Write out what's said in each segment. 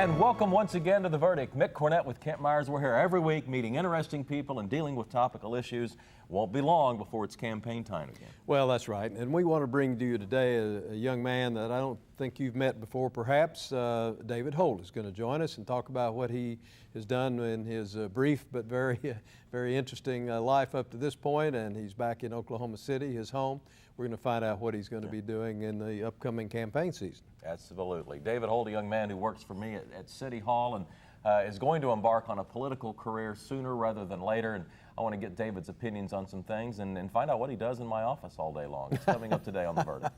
And welcome once again to The Verdict. Mick, Cornett with Kent Meyers. We're here every week meeting interesting people and dealing with topical issues. Won't be long before it's campaign time again. Well, that's right. And we want to bring to you today a young man that I don't think you've met before, perhaps. David Holt is going to join us and talk about what he has done in his brief but very interesting life up to this point. And he's back in Oklahoma City, his home. We're going to find out what he's going to be doing in the upcoming campaign season. Absolutely. David Holt, a young man who works for me at City Hall and is going to embark on a political career sooner rather than later. And I want to get David's opinions on some things and find out what he does in my office all day long. It's coming up today on The Verdict.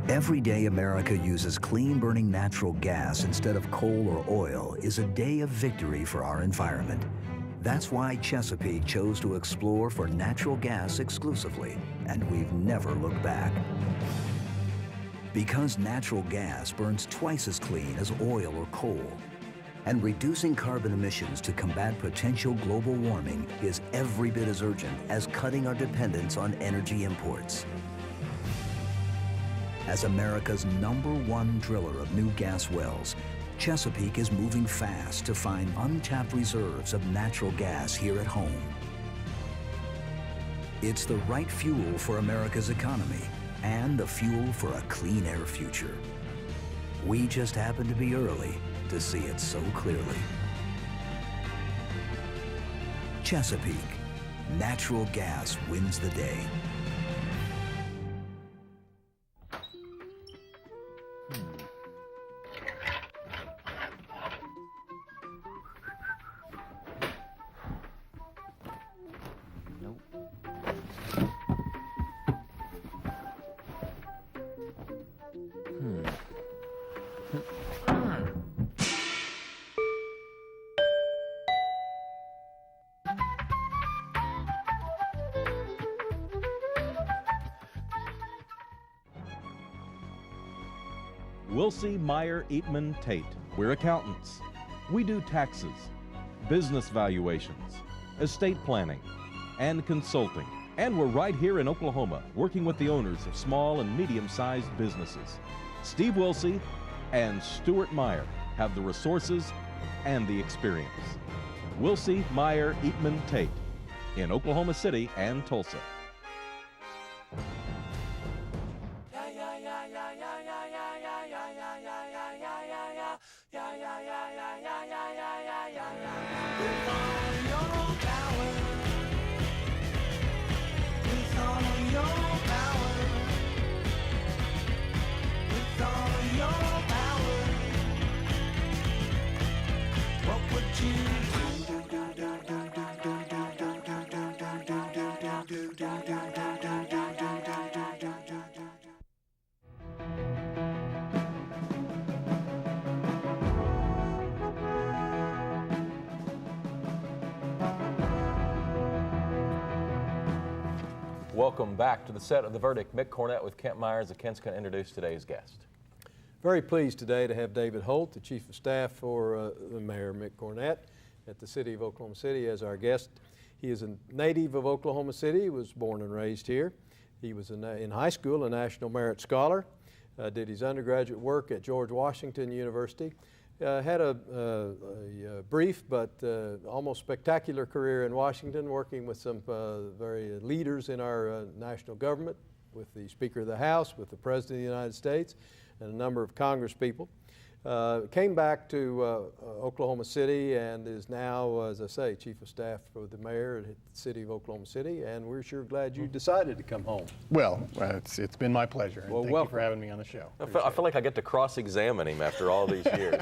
Every day America uses clean-burning natural gas instead of coal or oil is a day of victory for our environment. That's why Chesapeake chose to explore for natural gas exclusively, and we've never looked back. Because natural gas burns twice as clean as oil or coal, and reducing carbon emissions to combat potential global warming is every bit as urgent as cutting our dependence on energy imports. As America's #1 driller of new gas wells, Chesapeake is moving fast to find untapped reserves of natural gas here at home. It's the right fuel for America's economy and the fuel for a clean air future. We just happen to be early to see it so clearly. Chesapeake, natural gas wins the day. Wilsey, Meyer, Eatman, Tate. We're accountants. We do taxes, business valuations, estate planning, and consulting. And we're right here in Oklahoma, working with the owners of small and medium-sized businesses. Steve Wilsey and Stuart Meyer have the resources and the experience. Wilsey, Meyer, Eatman, Tate in Oklahoma City and Tulsa. Welcome back to the set of The Verdict. Mick, Cornett with Kent Meyers. Kent's going to introduce today's guest. Very pleased today to have David Holt, the Chief of Staff for the Mayor, Mick Cornett, at the City of Oklahoma City as our guest. He is a native of Oklahoma City, was born and raised here. He was in high school a National Merit Scholar, did his undergraduate work at George Washington University, had a brief but almost spectacular career in Washington, working with some very leaders in our national government, with the Speaker of the House, with the President of the United States, and a number of Congress people. Came back to Oklahoma City and is now, as I say, Chief of Staff for the Mayor at the City of Oklahoma City, and we're sure glad you decided to come home. Well, it's been my pleasure, and thank you for having me on the show. I feel like I get to cross-examine him after all these years.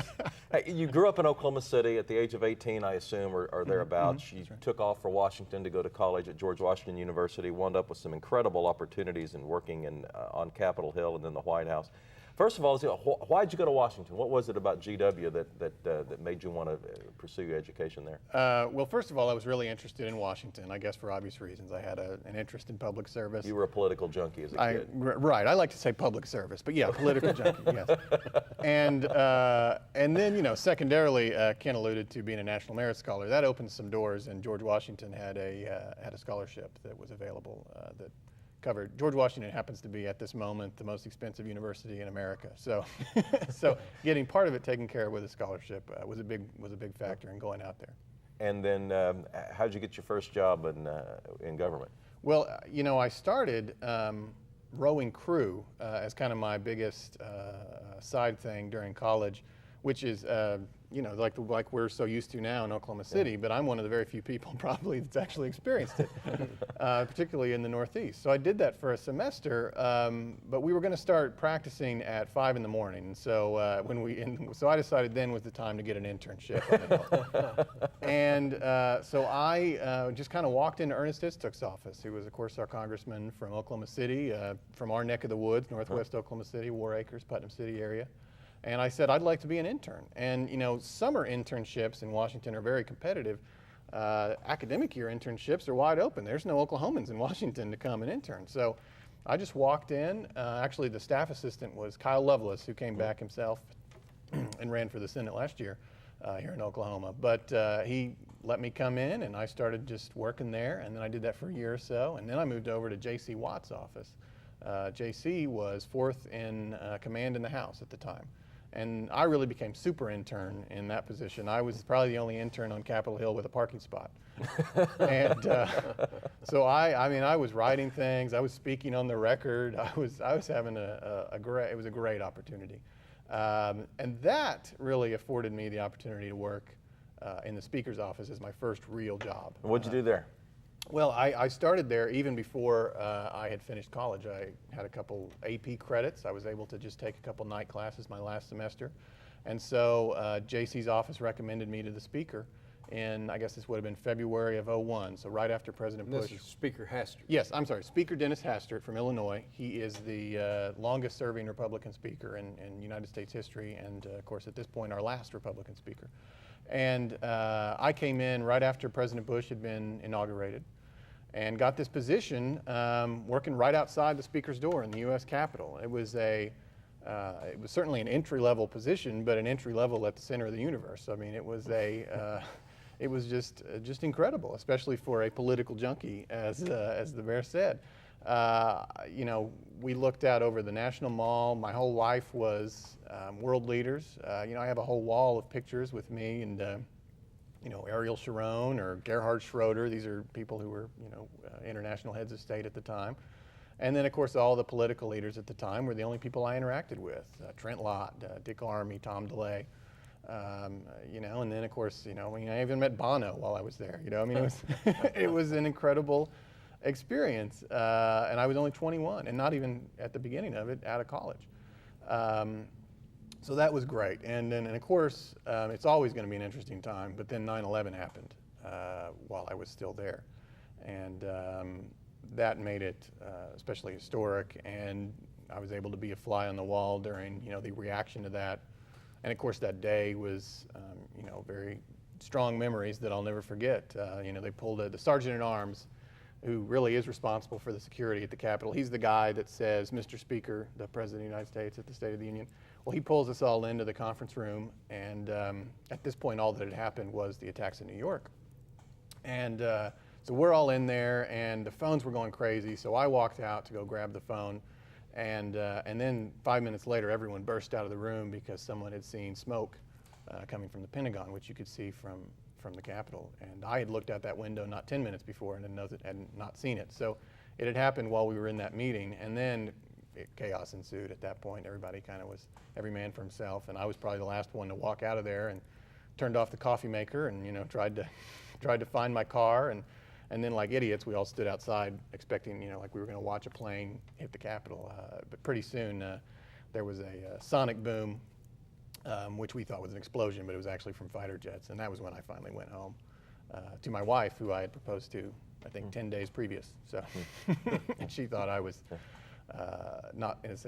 Hey, you grew up in Oklahoma City at the age of 18, I assume, or thereabouts. You took off for Washington to go to college at George Washington University, wound up with some incredible opportunities in working on Capitol Hill and then the White House. First of all, why'd you go to Washington? What was it about GW that made you want to pursue your education there? Well, first of all, I was really interested in Washington, I guess for obvious reasons. I had an interest in public service. You were a political junkie as a kid. Right. I like to say public service, but yeah, political junkie, yes. And then, secondarily, Ken alluded to being a National Merit Scholar. That opened some doors, and George Washington had a scholarship that was available that covered. George Washington happens to be at this moment the most expensive university in America. So, so getting part of it taken care of with a scholarship was a big factor in going out there. And then, how did you get your first job in government? Well, I started rowing crew as kind of my biggest side thing during college, which is like we're so used to now in Oklahoma City, but I'm one of the very few people probably that's actually experienced it, particularly in the Northeast. So I did that for a semester, but we were going to start practicing at 5 in the morning. And so so I decided then was the time to get an internship. And so I just kind of walked into Ernest Istook's office, who was, of course, our congressman from Oklahoma City, from our neck of the woods, northwest Oklahoma City, War Acres, Putnam City area. And I said, I'd like to be an intern. And, summer internships in Washington are very competitive. Academic year internships are wide open. There's no Oklahomans in Washington to come and intern. So I just walked in. Actually, the staff assistant was Kyle Lovelace, who came back himself and ran for the Senate last year here in Oklahoma. But he let me come in, and I started just working there. And then I did that for a year or so. And then I moved over to J.C. Watt's office. J.C. was fourth in command in the House at the time. And I really became super intern in that position. I was probably the only intern on Capitol Hill with a parking spot. And so I was writing things. I was speaking on the record. I was having it was a great opportunity. And that really afforded me the opportunity to work in the Speaker's office as my first real job. And what'd you do there? Well, I started there even before I had finished college. I had a couple AP credits. I was able to just take a couple night classes my last semester. And so JC's office recommended me to the Speaker in, I guess this would have been February of '01, so right after President Bush. This is Speaker Hastert. Yes, I'm sorry, Speaker Dennis Hastert from Illinois. He is the longest serving Republican Speaker in United States history, and of course at this point our last Republican Speaker. And I came in right after President Bush had been inaugurated and got this position working right outside the Speaker's door in the U.S. Capitol. It was certainly an entry-level position, but an entry-level at the center of the universe. I mean, it was just incredible, especially for a political junkie, as the mayor said. We looked out over the National Mall. My whole life was world leaders. I have a whole wall of pictures with me and Ariel Sharon or Gerhard Schroeder. These are people who were, international heads of state at the time. And then, of course, all the political leaders at the time were the only people I interacted with. Trent Lott, Dick Armey, Tom DeLay, and then, of course, I even met Bono while I was there. It was an incredible experience. And I was only 21 and not even at the beginning of it out of college. So that was great. And then, of course, it's always going to be an interesting time, but then 9/11 happened while I was still there. And that made it especially historic, and I was able to be a fly on the wall during, the reaction to that. And of course, that day was, very strong memories that I'll never forget. They pulled the Sergeant at Arms, who really is responsible for the security at the Capitol. He's the guy that says, "Mr. Speaker," the President of the United States at the State of the Union. Well, he pulls us all into the conference room, and at this point, all that had happened was the attacks in New York. And so we're all in there, and the phones were going crazy, so I walked out to go grab the phone, and then 5 minutes later, everyone burst out of the room because someone had seen smoke coming from the Pentagon, which you could see from the Capitol. And I had looked out that window not 10 minutes before and had not seen it. So it had happened while we were in that meeting, and then chaos ensued at that point. Everybody kind of was, every man for himself, and I was probably the last one to walk out of there and turned off the coffee maker and, tried to find my car. And then, like idiots, we all stood outside expecting, like we were going to watch a plane hit the Capitol. But pretty soon, there was a sonic boom, which we thought was an explosion, but it was actually from fighter jets. And that was when I finally went home to my wife, who I had proposed to, I think, 10 days previous. So, and she thought I was not in a safe